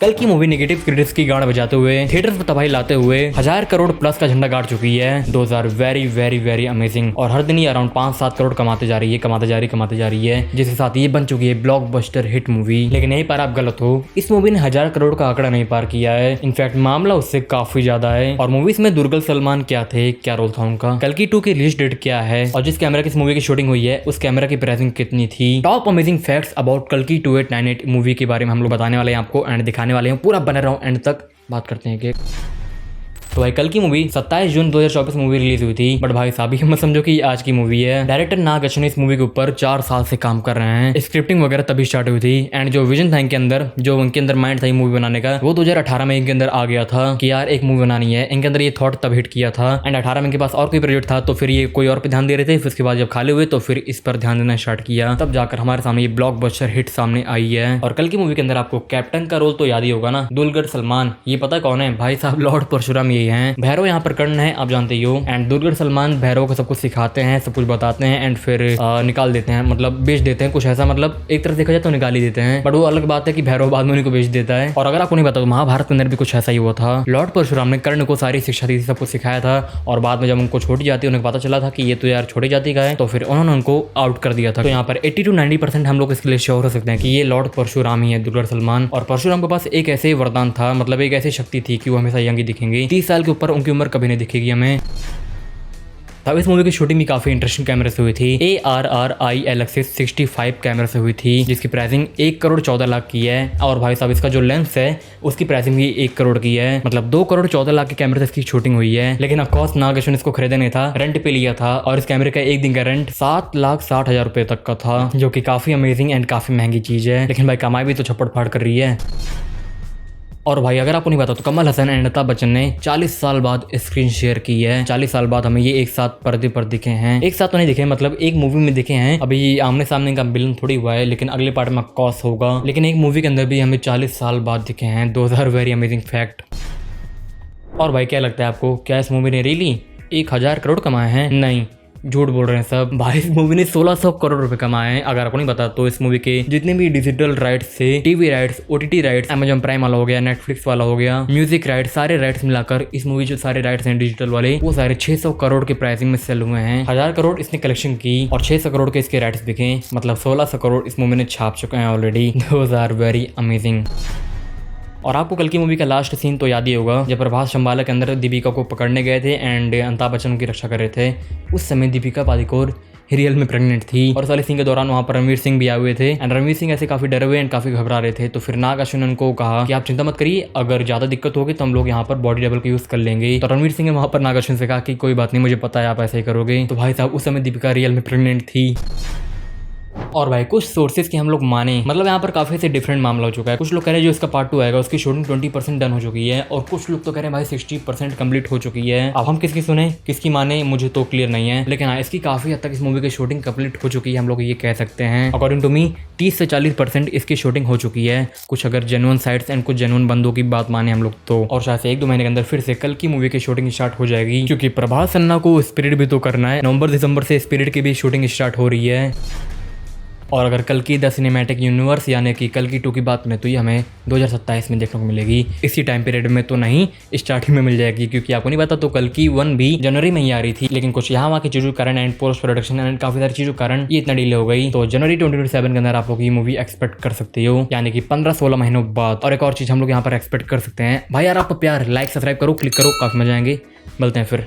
कल की movie negative critics की गाड़ बजाते हुए थिएटर्स पर तबाही लाते हुए 1000 करोड़ प्लस का झंडा गाड़ चुकी है। 2000 वेरी वेरी वेरी अमेजिंग और हर दिन ही अराउंड 5-7 करोड़ कमाते जा रही है जिसके साथ ये बन चुकी है ब्लॉकबस्टर हिट मूवी। लेकिन यहीं पर आप गलत हो, इस मूवी ने 1000 करोड़ का आंकड़ा नहीं पार किया है। इनफैक्ट मामला उससे काफी ज्यादा है। और मूवीज में दुर्गल सलमान क्या थे, क्या रोल था उनका, कल्कि 2 की रिलीज डेट क्या है और जिस कैमरा की इस मूवी की शूटिंग हुई है उस कैमरा की प्राइसिंग कितनी थी, टॉप अमेजिंग फैक्ट्स अबाउट कल्कि 2898 मूवी के बारे में हम लोग बताने वाले हैं आपको एंड दिखाने वाले हैं। पूरा बने रहो एंड तक, बात करते हैं कि तो भाई कल की मूवी 27 जून 2024 मूवी रिलीज हुई थी। बट भाई साहब मत समझो कि आज की मूवी है। डायरेक्टर नाग अश्विनी इस मूवी के ऊपर 4 साल से काम कर रहे हैं। स्क्रिप्टिंग वगैरह तभी स्टार्ट हुई थी एंड जो विजन था इनके अंदर, जो उनके अंदर माइंड था ये मूवी बनाने का, वो 2018 में इनके अंदर आ गया था कि यार एक मूवी बनानी है। इनके अंदर ये थॉट तब हिट किया था एंड 18 में इनके पास और कोई प्रोजेक्ट था तो फिर ये कोई और पे ध्यान दे रहे थे। फिर उसके बाद जब खाली हुए तो फिर इस पर ध्यान देना स्टार्ट किया, तब जाकर हमारे सामने ये ब्लॉकबस्टर हिट सामने आई है। और कल की मूवी के अंदर आपको कैप्टन का रोल तो याद ही होगा ना, दुर्गल सलमान। ये पता कौन है भाई साहब? लॉर्ड परशुराम यही है। भैरव यहाँ पर कर्ण है, आप जानते ही हो। एंड दुर्गल सलमान भैरव को सब कुछ सिखाते हैं, सब कुछ बताते हैं एंड फिर निकाल देते हैं, मतलब बेच देते हैं। कुछ ऐसा, मतलब एक तरह से देखा जाए तो निकाल ही देते हैं। बट वो अलग बात है कि भैरव बाद में उनको बेच देता है। और अगर आपको नहीं पता तो महाभारत के अंदर भी कुछ ऐसा ही हुआ था। लॉर्ड परशुराम ने कर्ण को सारी शिक्षा दी थी, सब कुछ सिखाया था। और बाद में जब उनको छोटी जाति उन्हें पता चला था कि ये तो यार छोटी जाति का है, तो फिर उन्होंने उनको आउट कर दिया था। तो यहाँ पर 80 to 90% हम लोग इसके लिए श्योर हो सकते हैं कि ये लॉर्ड परशुराम ही है, दुर्गल सलमान। और परशुराम के पास एक ऐसे वरदान था, मतलब एक ऐसी शक्ति थी कि वो हमेशा यंग ही दिखेंगे। 30 साल के ऊपर उनकी उम्र कभी नहीं दिखेगी हमें। तब इस मूवी की शूटिंग भी काफी इंटरेस्टिंग कैमरे से हुई थी। ARRI Alexis 65 कैमरे से हुई थी जिसकी प्राइसिंग 1 करोड़ 14 लाख की है। और भाई साहब इसका जो लेंस है उसकी प्राइसिंग भी 1 करोड़ की है, मतलब 2 करोड़ 14 लाख के कैमरे से इसकी शूटिंग हुई है। लेकिन ऑफकोर्स नाग अश्विन इसको खरीदा नहीं था, रेंट पे लिया था। और इस कैमरे का एक दिन का रेंट 7,60,000 रुपए तक का था, जो कि काफी अमेजिंग एंड काफी महंगी चीज है। लेकिन भाई कमाई भी तो छप्पड़ फाड़ कर रही है। और भाई अगर आपको नहीं पता तो कमल हसन एंड अमिताभ बच्चन ने 40 साल बाद स्क्रीन शेयर की है। 40 साल बाद हमें ये एक साथ पर्दे पर दिखे हैं। एक साथ तो नहीं दिखे, मतलब एक मूवी में दिखे हैं। अभी आमने सामने का मिलन थोड़ी हुआ है, लेकिन अगले पार्ट में कॉस होगा। लेकिन एक मूवी के अंदर भी हमें 40 साल बाद दिखे हैं। 2000 वेरी अमेजिंग फैक्ट। और भाई क्या लगता है आपको, क्या इस मूवी ने रियली 1000 करोड़ कमाए हैं? नहीं, झूठ बोल रहे हैं सब। भाई इस मूवी ने 1600 करोड़ रुपए कमाए हैं। अगर आपको नहीं पता तो इस मूवी के जितने भी डिजिटल राइट्स थे, TV rights, OTT rights, Amazon prime वाला हो गया, नेटफ्लिक्स वाला हो गया, म्यूजिक राइट्स, सारे राइट्स मिलाकर इस मूवी जो सारे राइट्स हैं डिजिटल वाले, वो सारे 600 करोड़ के प्राइसिंग में सेल हुए हैं। 1000 करोड़ इसने कलेक्शन की और 600 करोड़ के इसके राइट्स बिके, मतलब 1600 करोड़ इस मूवी ने छाप चुके हैं ऑलरेडी। 2000 very amazing. और आपको कल की मूवी का लास्ट सीन तो याद ही होगा, जब प्रभास चंबाला के अंदर दीपिका को पकड़ने गए थे एंड अमिताभ बच्चन की रक्षा कर रहे थे। उस समय दीपिका पादुकोण रियल में प्रेग्नेंट थी। और इस वाले सीन के दौरान वहाँ पर रणवीर सिंह भी आए हुए थे एंड रणवीर सिंह ऐसे काफी डरे हुए एंड काफी घबरा रहे थे। तो फिर नाग अश्विन उनको कहा कि आप चिंता मत करिए, अगर ज्यादा दिक्कत होगी तो हम लोग यहाँ पर बॉडी डबल का यूज कर लेंगे। तो रणवीर सिंह ने वहाँ पर नाग अश्विन से कहा कि कोई बात नहीं, मुझे पता है आप ऐसे ही करोगे। तो भाई साहब उस समय दीपिका रियल में प्रेग्नेंट थी। और भाई कुछ सोर्सेज की हम लोग माने, मतलब यहाँ पर काफी से डिफरेंट मामला हो चुका है। कुछ लोग कह रहे हैं जो इसका पार्ट 2 आएगा उसकी शूटिंग 20% डन हो चुकी है और कुछ लोग तो कह रहे हैं भाई 60% कंप्लीट हो चुकी है। अब हम किसकी सुने, किसकी माने, मुझे तो क्लियर नहीं है। लेकिन हाँ, इसकी काफी हद तक इस मूवी की शूटिंग कंप्लीट हो चुकी है, हम लोग ये कह सकते हैं। अकॉर्डिंग टू मी 30 से 40% इसकी शूटिंग हो चुकी है, कुछ अगर जेन्युइन साइट्स एंड कुछ जेन्युइन बंदों की बात माने हम लोग तो। और शायद से 1-2 महीने के अंदर फिर से कल की मूवी की शूटिंग स्टार्ट हो जाएगी, क्योंकि प्रभास खन्ना को स्पिरिट भी तो करना है। नवंबर-दिसंबर से स्पिरिट की भी शूटिंग स्टार्ट हो रही है। और अगर कल की द सिनेमैटिक यूनिवर्स यानी कि कल की 2 की बात में तो ये हमें 2027 में देखने को मिलेगी। इसी टाइम पीरियड में तो नहीं, स्टार्टिंग में मिल जाएगी, क्योंकि आपको नहीं पता तो कल की 1 भी जनवरी में ही आ रही थी। लेकिन कुछ यहाँ वहाँ की चीज़ों के कारण एंड पोस्ट प्रोडक्शन एंड काफी सारी चीज़ों के कारण ये इतना डिले हो गई। तो जनवरी 2027 के अंदर आप लोग ये मूवी एक्सपेक्ट कर सकते हो, यानी कि 15-16 महीनों बाद। और एक और चीज़ हम लोग यहाँ पर एक्सपेक्ट कर सकते हैं, भाई यार आप प्यार, लाइक, सब्सक्राइब करो, क्लिक करो, काफी मजा आएंगे। मिलते हैं फिर।